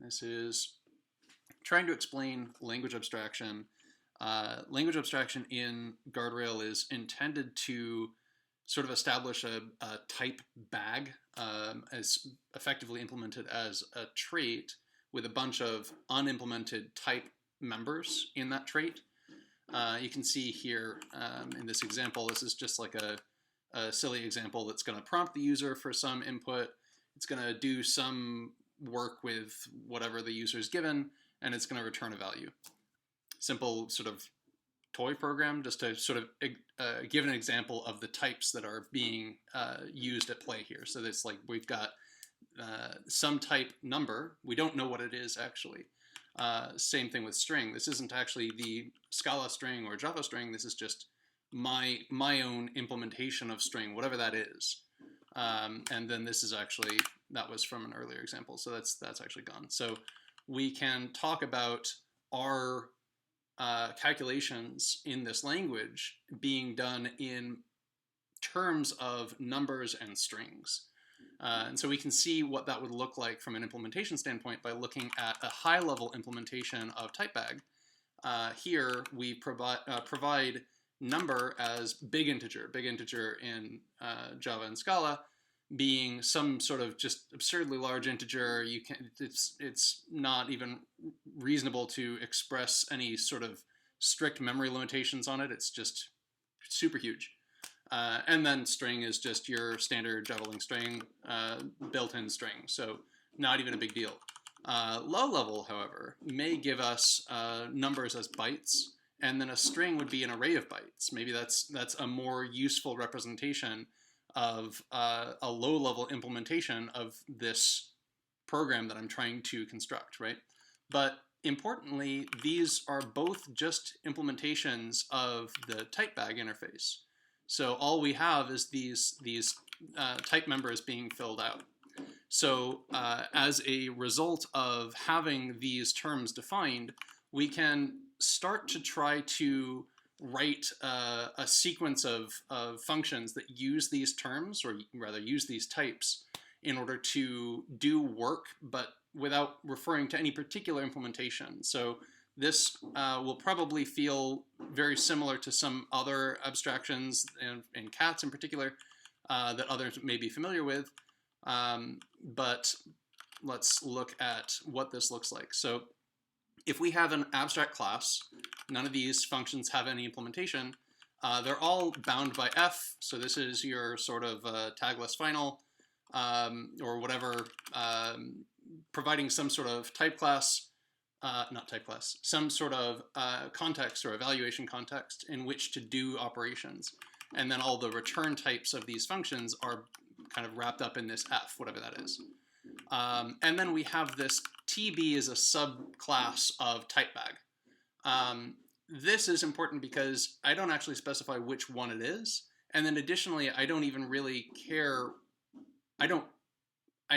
This is trying to explain language abstraction. Language abstraction in guardrail is intended to sort of establish a type bag as effectively implemented as a trait with a bunch of unimplemented type members in that trait. You can see here in this example, this is just like a silly example that's going to prompt the user for some input. It's going to do some work with whatever the user is given, and it's going to return a value. Simple sort of toy program just to sort of give an example of the types that are being used at play here. So it's like we've got some type number. We don't know what it is actually. Same thing with string. This isn't actually the Scala string or Java string. This is just my own implementation of string, whatever that is. And then this is actually, that was from an earlier example. So that's actually gone. So we can talk about our calculations in this language being done in terms of numbers and strings. And so we can see what that would look like from an implementation standpoint by looking at a high-level implementation of typebag. Here we provide number as big integer in Java and Scala, being some sort of just absurdly large integer. It's not even reasonable to express any sort of strict memory limitations on it. It's just super huge. And then string is just your standard Java-Lang string, built-in string, so not even a big deal. Low-level, however, may give us numbers as bytes, and then a string would be an array of bytes. Maybe that's a more useful representation of a low-level implementation of this program that I'm trying to construct, right? But importantly, these are both just implementations of the typebag interface. So all we have is these type members being filled out. So as a result of having these terms defined, we can start to try to write a sequence of functions that use these terms, or rather use these types, in order to do work, but without referring to any particular implementation. So this will probably feel very similar to some other abstractions, and cats in particular, that others may be familiar with. But let's look at what this looks like. So if we have an abstract class, none of these functions have any implementation. They're all bound by F. So this is your sort of tagless final, or whatever, providing some sort of type class, not type class, some sort of context or evaluation context in which to do operations. And then all the return types of these functions are kind of wrapped up in this F, whatever that is. And then we have this TB as a subclass of typebag. This is important because I don't actually specify which one it is. And then additionally, I don't even really care. I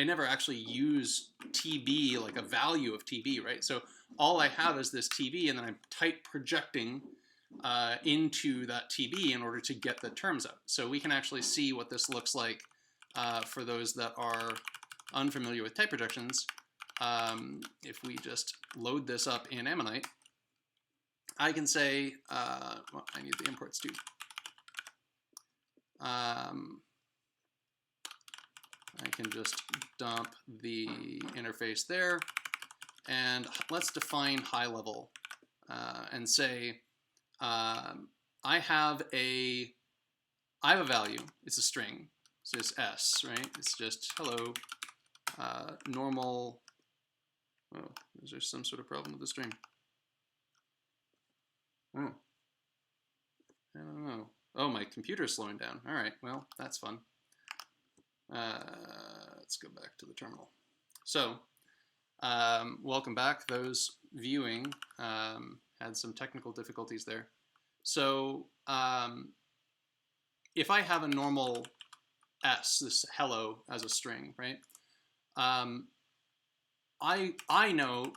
never actually use TB, like a value of TB, right? So all I have is this TB, and then I'm type projecting into that TB in order to get the terms out. So we can actually see what this looks like for those that are unfamiliar with type projections. If we just load this up in Ammonite, I can say, well, I need the imports too. I can just dump the interface there, and let's define HighLevel and say I have a value. It's a string. So it's S, right? It's just hello, normal. Oh, is there some sort of problem with the string? Oh, I don't know. Oh, my computer's slowing down. All right, well, that's fun. Let's go back to the terminal. So, welcome back. Those viewing had some technical difficulties there. So, if I have a normal S, this hello as a string, right? I know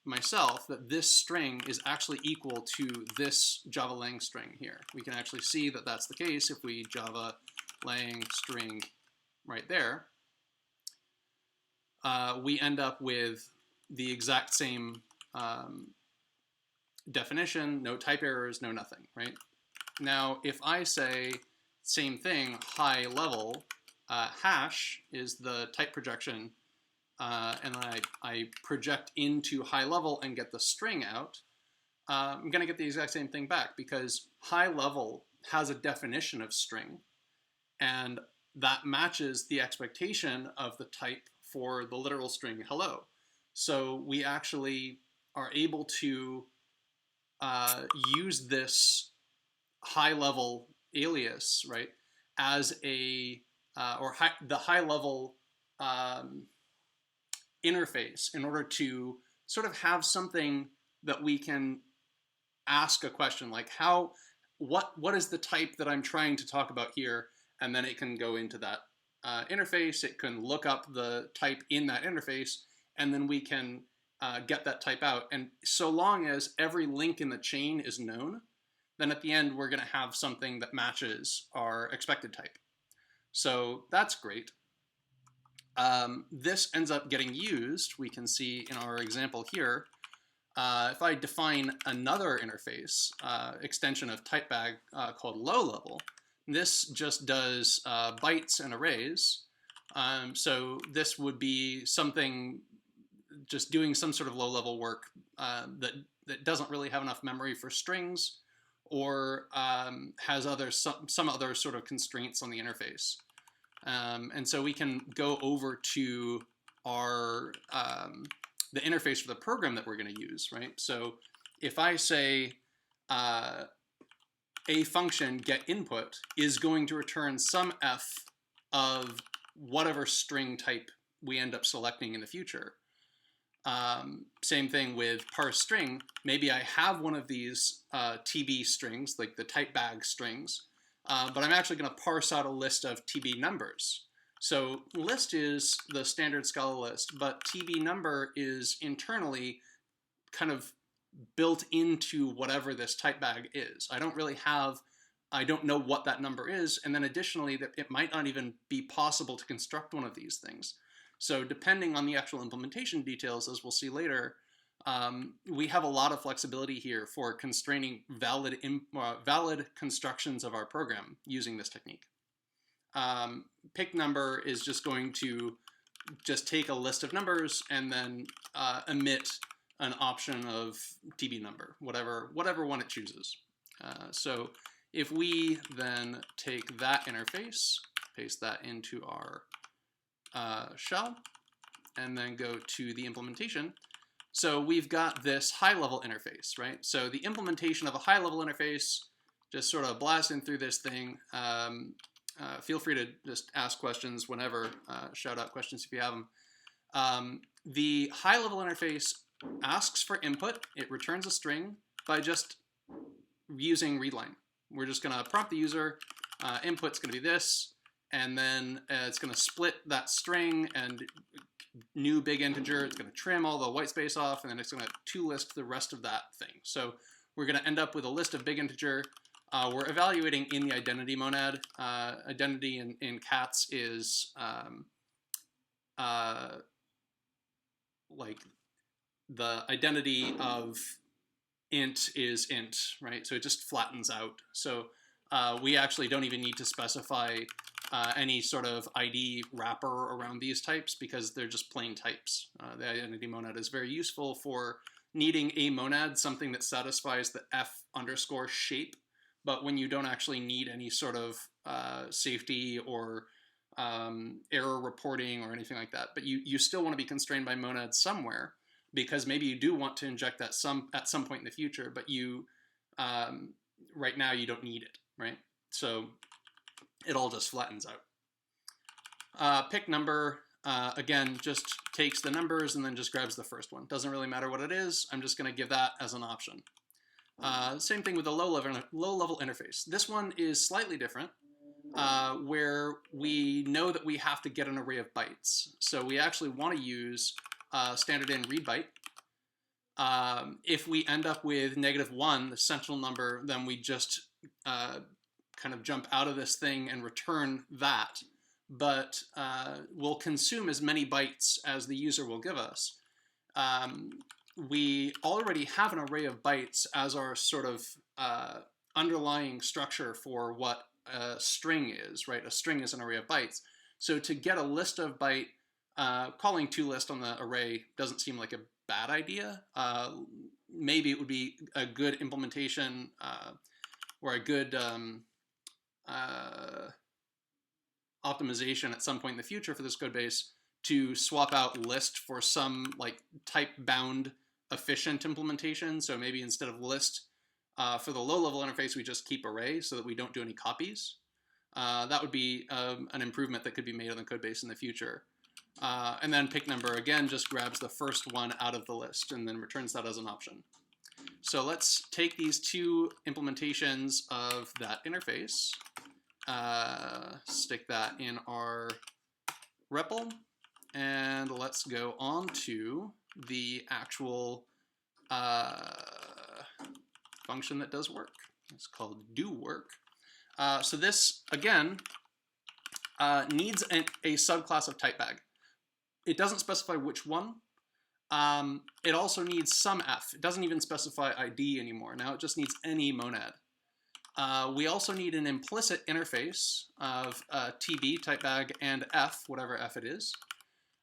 myself that this string is actually equal to this Java-Lang string here. We can actually see that that's the case if we Java-Lang string right there. We end up with the exact same definition, no type errors, no nothing, right? Now, if I say same thing, high level, hash is the type projection, and I project into high level and get the string out, I'm going to get the exact same thing back because high level has a definition of string, and that matches the expectation of the type for the literal string hello. So we actually are able to use this high-level alias, right, as the high-level interface in order to sort of have something that we can ask a question like what is the type that I'm trying to talk about here, and then it can go into that interface. It can look up the type in that interface, and then we can get that type out. And so long as every link in the chain is known, then at the end we're going to have something that matches our expected type. So that's great. This ends up getting used, we can see in our example here. If I define another interface, extension of typebag called LowLevel, this just does bytes and arrays. So this would be something just doing some sort of low-level work that doesn't really have enough memory for strings, or has some other sort of constraints on the interface. And so we can go over to our the interface for the program that we're going to use, right? So if I say a function get input is going to return some f of whatever string type we end up selecting in the future. Same thing with parse string. Maybe I have one of these TB strings, like the type bag strings, but I'm actually going to parse out a list of TB numbers. So list is the standard Scala list, but TB number is internally kind of built into whatever this type bag is. I don't know what that number is, and then additionally that it might not even be possible to construct one of these things. So depending on the actual implementation details, as we'll see later, we have a lot of flexibility here for constraining valid constructions of our program using this technique. Pick number is just going to just take a list of numbers and then emit an option of TB number, whatever one it chooses. So if we then take that interface, paste that into our shell, and then go to the implementation. So we've got this high-level interface, right? So the implementation of a high-level interface, just sort of blasting through this thing. Feel free to just ask questions whenever, shout out questions if you have them. The high-level interface asks for input. It returns a string by just using readline. We're just going to prompt the user, input's going to be this, and then it's going to split that string and new big integer. It's going to trim all the white space off, and then it's going to to-list the rest of that thing. So we're going to end up with a list of big integer. We're evaluating in the identity monad. Identity in cats is like the identity of int is int, right? So it just flattens out. So we actually don't even need to specify any sort of ID wrapper around these types because they're just plain types. The identity monad is very useful for needing a monad, something that satisfies the f underscore shape, but when you don't actually need any sort of safety or error reporting or anything like that. But you still want to be constrained by monads somewhere, because maybe you do want to inject that at some point in the future, but you right now you don't need it, right? So it all just flattens out. Pick number, again, just takes the numbers and then just grabs the first one. Doesn't really matter what it is. I'm just going to give that as an option. Same thing with the low-level interface. This one is slightly different, where we know that we have to get an array of bytes. So we actually want to use standard in read byte. If we end up with -1, the central number, then we just kind of jump out of this thing and return that. But we'll consume as many bytes as the user will give us. we already have an array of bytes as our sort of underlying structure for what a string is, right? A string is an array of bytes. So to get a list of byte, calling toList on the array doesn't seem like a bad idea. Maybe it would be a good implementation or a good optimization at some point in the future for this code base to swap out list for some like type bound efficient implementation. So maybe instead of list for the low level interface, we just keep array so that we don't do any copies. That would be an improvement that could be made on the code base in the future. And then pick number again just grabs the first one out of the list and then returns that as an option. So let's take these two implementations of that interface, stick that in our REPL, and let's go on to the actual function that does work. It's called do work. So this, again, needs a subclass of type bag. It doesn't specify which one. It also needs some f. It doesn't even specify ID anymore. Now it just needs any monad. We also need an implicit interface of TB, type bag, and f, whatever f it is.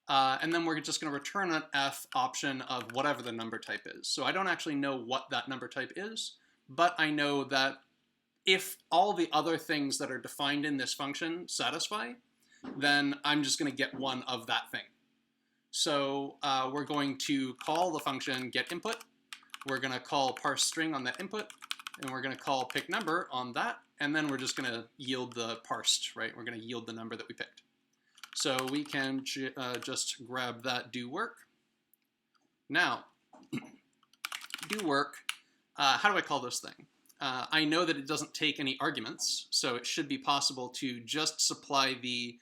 And then we're just going to return an f option of whatever the number type is. So I don't actually know what that number type is, but I know that if all the other things that are defined in this function satisfy, then I'm just going to get one of that thing. So we're going to call the function getInput. We're going to call parseString on that input, and we're going to call pickNumber on that, and then we're just going to yield the parsed, right? We're going to yield the number that we picked. So we can just grab that do work. Now, do work, how do I call this thing? I know that it doesn't take any arguments, so it should be possible to just supply the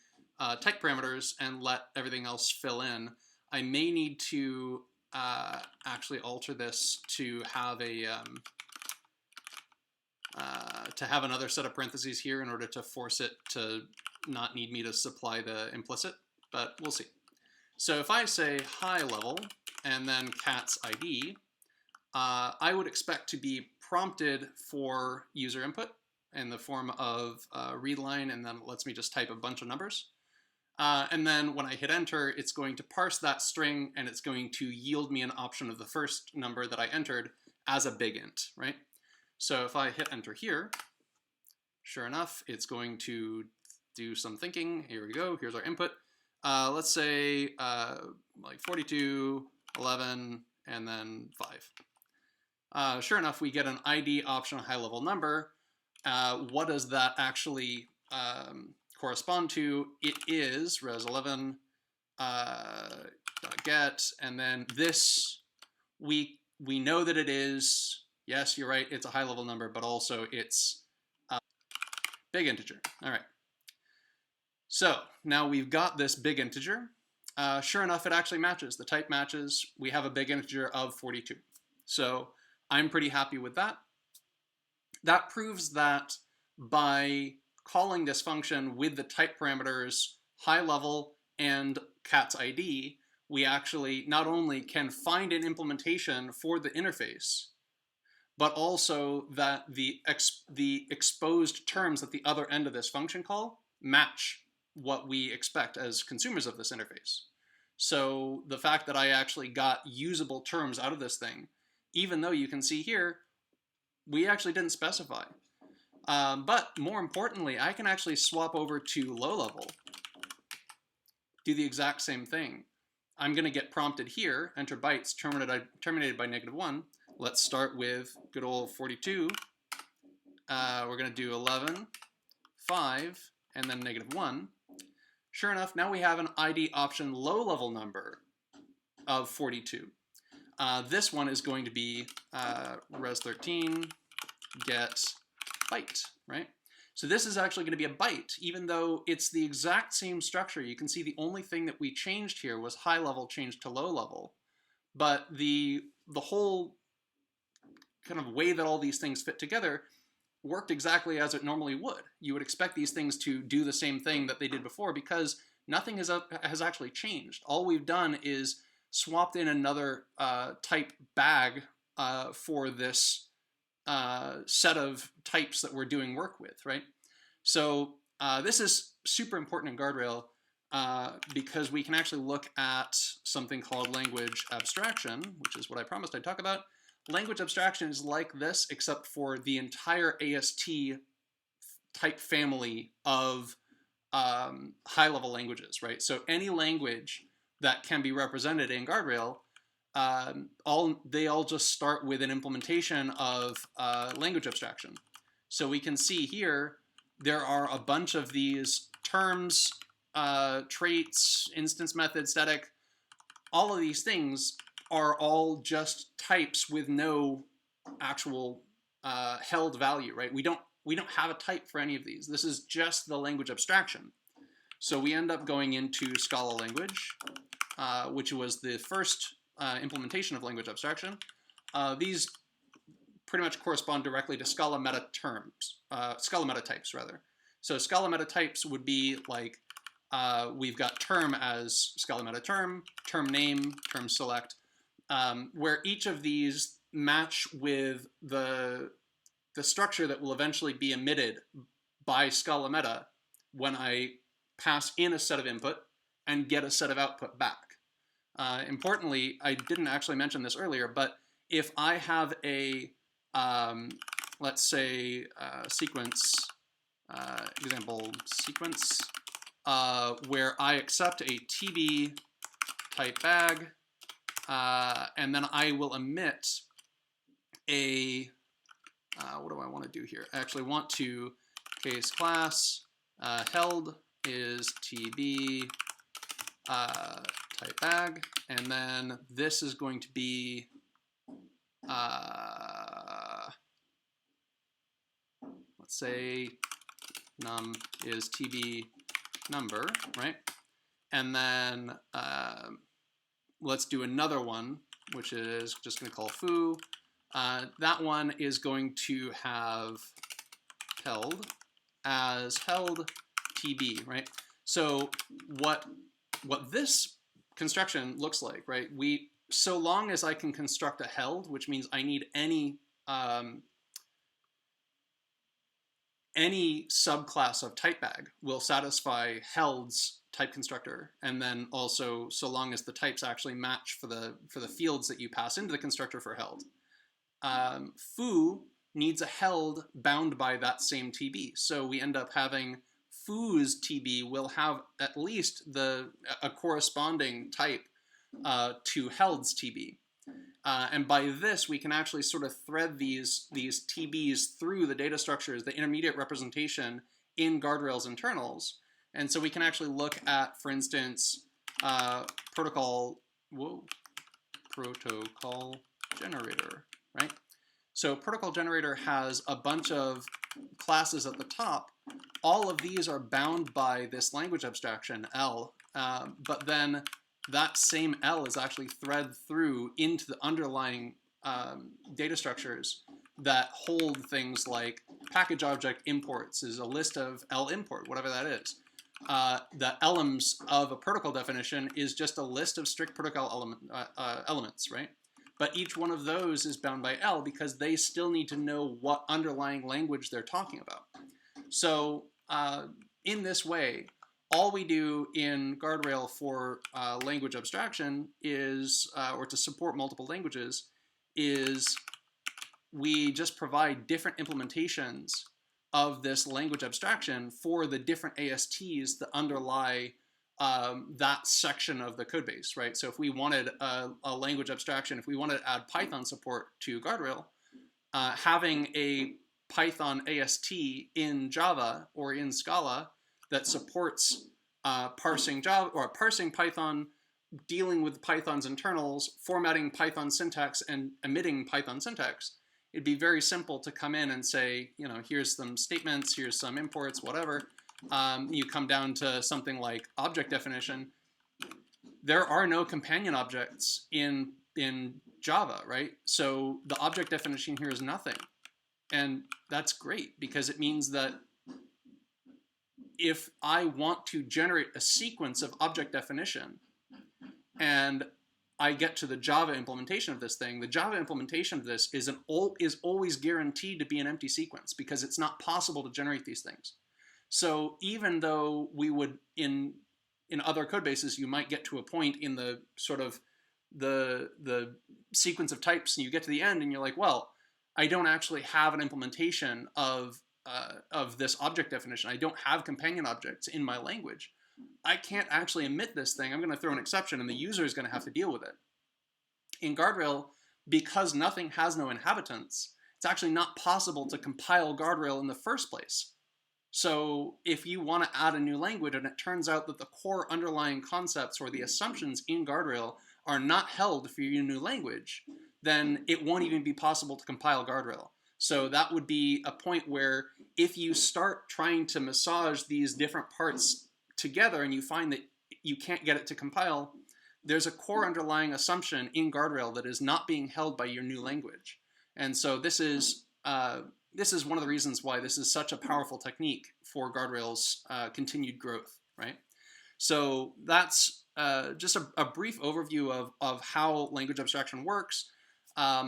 type parameters and let everything else fill in. I may need to actually alter this to have a another set of parentheses here in order to force it to not need me to supply the implicit, but we'll see. So if I say HighLevel and then cat's ID, I would expect to be prompted for user input in the form of read line, and then it lets me just type a bunch of numbers. And then when I hit enter, it's going to parse that string and it's going to yield me an option of the first number that I entered as a big int, right? So if I hit enter here, sure enough, it's going to do some thinking. Here we go, here's our input. Let's say like 42, 11, and then 5. Sure enough, we get an ID option, HighLevel number. What does that actually correspond to? It is res11 get, and then this, we know that it is, yes, you're right, it's a HighLevel number, but also it's big integer. All right. So now we've got this big integer. Sure enough, it actually matches. The type matches. We have a big integer of 42. So I'm pretty happy with that. That proves that by calling this function with the type parameters HighLevel and cat's ID, we actually not only can find an implementation for the interface, but also that the exposed terms at the other end of this function call match what we expect as consumers of this interface. So the fact that I actually got usable terms out of this thing, even though you can see here, we actually didn't specify. But more importantly, I can actually swap over to LowLevel, do the exact same thing. I'm going to get prompted here, enter bytes terminated by -1. Let's start with good old 42. We're going to do 11, 5, and then -1. Sure enough, now we have an ID option low-level number of 42. This one is going to be res13 get byte, right? So this is actually going to be a byte, even though it's the exact same structure. You can see the only thing that we changed here was HighLevel changed to low-level, but the whole kind of way that all these things fit together worked exactly as it normally would. You would expect these things to do the same thing that they did before because nothing has actually changed. All we've done is swapped in another type bag for this set of types that we're doing work with, right? So this is super important in guardrail because we can actually look at something called language abstraction, which is what I promised I'd talk about. Language abstraction is like this, except for the entire AST type family of high-level languages, right? So any language that can be represented in guardrail, they all just start with an implementation of language abstraction. So we can see here there are a bunch of these terms, traits, instance methods, static. All of these things are all just types with no actual held value, right? We don't have a type for any of these. This is just the language abstraction. So we end up going into Scala language, which was the first implementation of language abstraction. These pretty much correspond directly to Scala meta terms, Scala meta types rather. So Scala meta types would be like, we've got term as Scala meta term, term name, term select, where each of these match with the structure that will eventually be emitted by Scala meta when I pass in a set of input and get a set of output back. Importantly, I didn't actually mention this earlier, but if I have a, let's say, sequence, example sequence, where I accept a TB type bag, and then I will emit a, what do I want to do here? I actually want to case class held is TB type bag, and then this is going to be let's say num is TB number, right? And then let's do another one, which is just going to call foo. That one is going to have held as held TB, right? So what this construction looks like, right? So long as I can construct a held, which means I need any subclass of type bag will satisfy held's type constructor, and then also so long as the types actually match for the fields that you pass into the constructor for held. Foo needs a held bound by that same TB, so we end up having foo's TB will have at least a corresponding type to held's TB. And by this, we can actually sort of thread these TBs through the data structures, the intermediate representation in guardrails internals. And so we can actually look at, for instance, protocol generator, right? So protocol generator has a bunch of classes at the top. All of these are bound by this language abstraction, L, but then that same L is actually thread through into the underlying data structures that hold things like package object imports is a list of L import, whatever that is. The elements of a protocol definition is just a list of strict protocol elements, right? But each one of those is bound by L because they still need to know what underlying language they're talking about. So in this way, all we do in guardrail for language abstraction is, or to support multiple languages, is we just provide different implementations of this language abstraction for the different ASTs that underlie that section of the code base, right? So if we wanted a language abstraction, if we wanted to add Python support to guardrail, having a Python AST in Java or in Scala that supports parsing Java or parsing Python, dealing with Python's internals, formatting Python syntax, and emitting Python syntax, it'd be very simple to come in and say, you know, here's some statements, here's some imports, whatever. You come down to something like object definition. There are no companion objects in Java, right? So the object definition here is nothing. And that's great because it means that if I want to generate a sequence of object definition and I get to the Java implementation of this thing, the Java implementation of this is always guaranteed to be an empty sequence because it's not possible to generate these things. So even though we would in other code bases, you might get to a point in the sort of the sequence of types, and you get to the end, and you're like, well, I don't actually have an implementation of this object definition. I don't have companion objects in my language. I can't actually emit this thing. I'm going to throw an exception, and the user is going to have to deal with it. In guardrail, because nothing has no inhabitants, it's actually not possible to compile guardrail in the first place. So if you want to add a new language and it turns out that the core underlying concepts or the assumptions in guardrail are not held for your new language, then it won't even be possible to compile guardrail. So that would be a point where if you start trying to massage these different parts together and you find that you can't get it to compile, there's a core underlying assumption in guardrail that is not being held by your new language. And so this is one of the reasons why this is such a powerful technique for guardrail's continued growth, right? So that's just a brief overview of how language abstraction works, at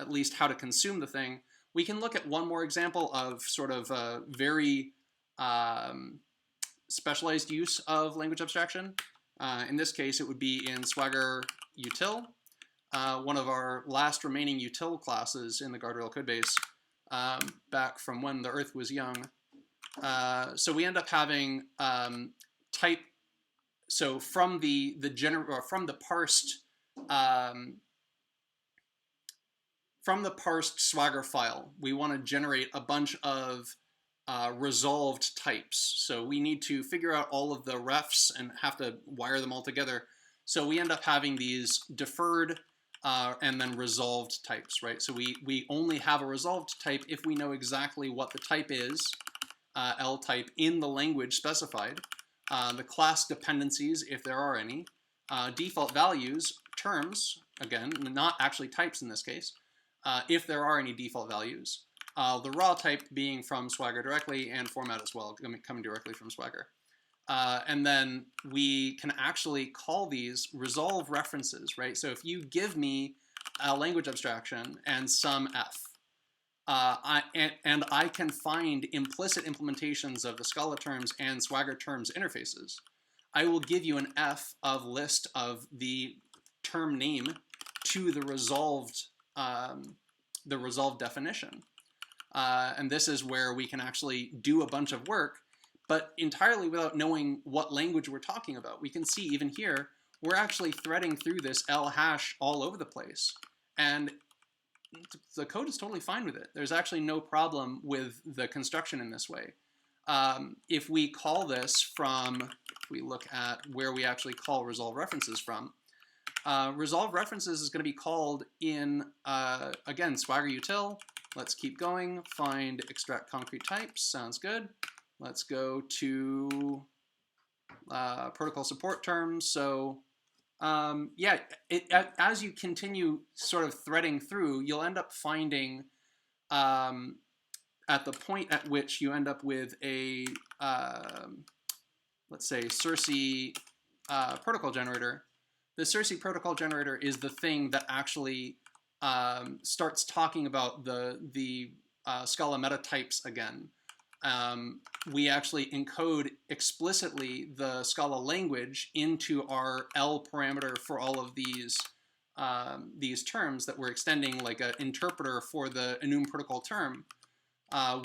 least how to consume the thing. We can look at one more example of sort of a very specialized use of language abstraction. In this case, it would be in Swagger util, one of our last remaining util classes in the guardrail codebase, back from when the Earth was young. So we end up having type. So from the parsed Swagger file, we want to generate a bunch of resolved types. So we need to figure out all of the refs and have to wire them all together. So we end up having these deferred and then resolved types, right? So we only have a resolved type if we know exactly what the type is, L type, in the language specified, the class dependencies, if there are any, default values, terms, again, not actually types in this case, if there are any default values, the raw type being from Swagger directly, and format as well, coming directly from Swagger. And then we can actually call these resolve references, right? So if you give me a language abstraction and some f, and I can find implicit implementations of the Scala terms and Swagger terms interfaces, I will give you an f of list of the term name to the resolved definition. And this is where we can actually do a bunch of work, but entirely without knowing what language we're talking about. We can see even here, we're actually threading through this L hash all over the place. And the code is totally fine with it. There's actually no problem with the construction in this way. If we call this from, if we look at where we actually call resolve references from, resolve references is going to be called in, again, Swagger util. Let's keep going, find extract concrete types, sounds good. Let's go to protocol support terms. So yeah, as you continue sort of threading through, you'll end up finding at the point at which you end up with a, let's say, Circe protocol generator. The Circe protocol generator is the thing that actually starts talking about the Scala meta types again. We actually encode explicitly the Scala language into our L parameter for all of these terms that we're extending, like an interpreter for the enum protocol term,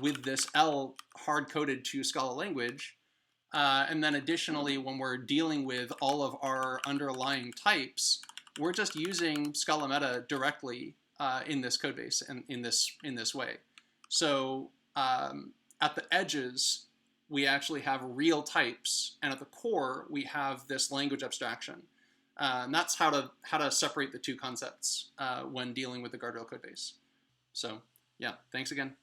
with this L hard-coded to Scala language. And then additionally, when we're dealing with all of our underlying types, we're just using Scala meta directly in this codebase and in this way. So at the edges, we actually have real types, and at the core, we have this language abstraction. And that's how to separate the two concepts when dealing with the guardrail codebase. So yeah, thanks again.